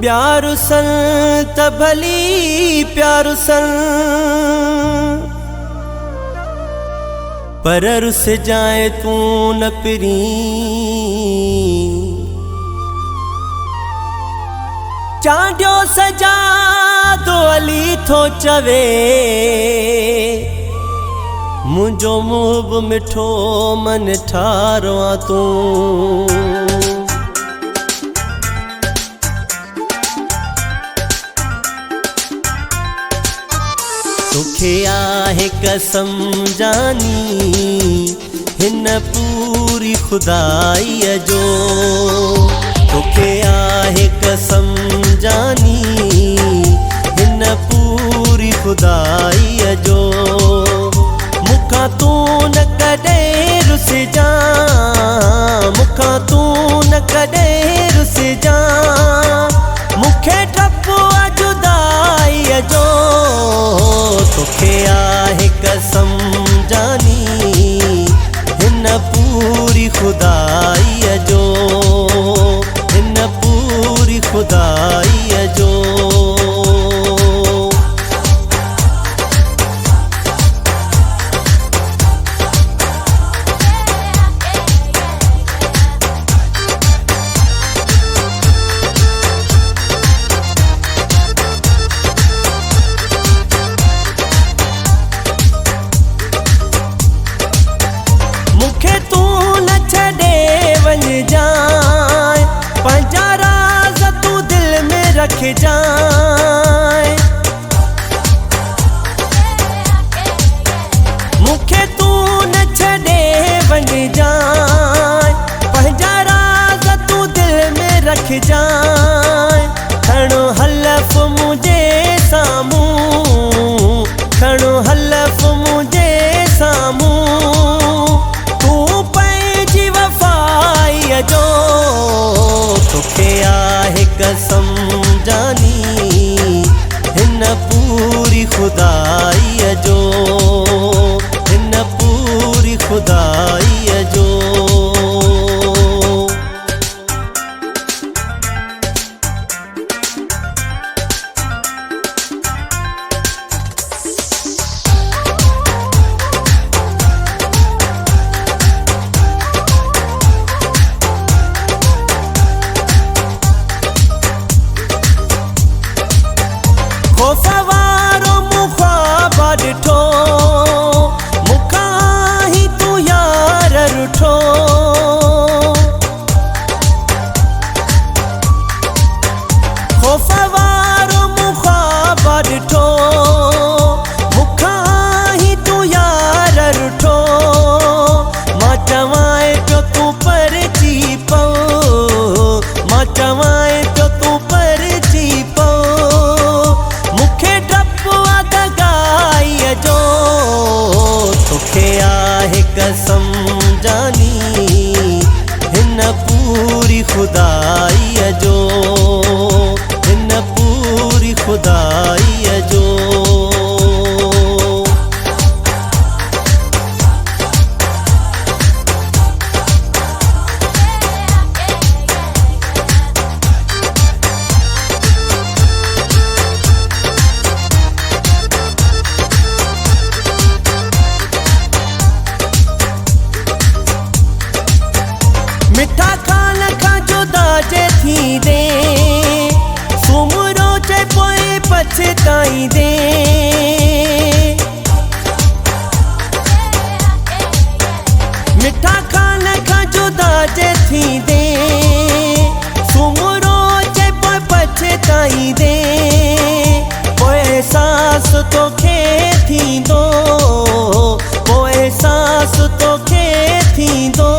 प्यार सन त भली प्यार सन, पर रुस जाए तू न पिरी। चांडियो सजा तो अली थो चवे, मुझो मुंह मिठो मन ठारो तू। तोखे आहे कसम जानी हिन पूरी खुदाईअ जो। तोखे आहे कसम जानी हिन पूरी खुदाईअ जो। मुखां तू न कॾहिं रुसिजा, मुखां तू न कॾहिं रुसिजा। मूंखे डपु आहे जुदाईअ जो। तोखे आहे कसम जानी हिन पूरी खुदाईअ जो, हिन पूरी खुदाईअ जो। पंहिंजा राज़ तू दिल में रख जाए। मूंखे तू न छॾे वञ जाए, पंहिंजा राज़ तू दिल में रख जाए। खणो हलफ़ मुंहिंजे साम्हूं, खणो हलफ़ मुंहिंजे साम्हूं। तू पंहिंजी वफ़ाईअ जो। तोखे आहे कसम जानी हिन पूरी खुदाईअ जो, हिन पूरी खुदाईअ जो। खौफ़ वारो मूं ख्वाब ॾिठो, मूंखां ई तू यार रुठो। खौफ़ वारो मूं ख्वाब ॾिठो, मूंखां ई तू यार रुठो। मां चवां पियो तूं परची पओ, मां चवां पियो तूं परची पओ। तोखे आहे कसम जानी हिन पूरी खुदाईअ जो, हिन पूरी खुदाईअ जो। मिठा खान खां जुदा जे थींदे, सुमरो जे पोइ पछताईंदे। मिठा खान खां जुदा जे थींदे, सुमरो जे पोइ पछताईंदे। पोइ एहसास तोखे थींदो, पोइ एहसास तोखे थींदो।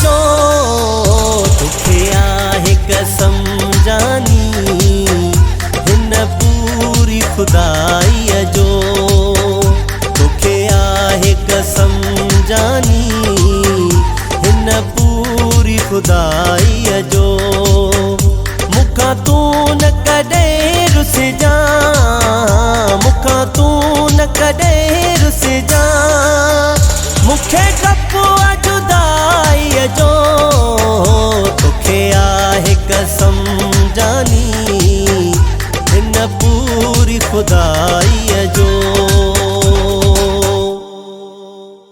जो तोखे आहे कसम जानी हिन पूरी खुदाईअ जो। तोखे आहे कसम जानी हिन पूरी खुदाईअ जो। मूंखां तू न कॾहिं रुसिजा, मूंखां तू न कॾहिं रुसिजा। मूंखे डपु आहे जुदाईअ जो। खुदाई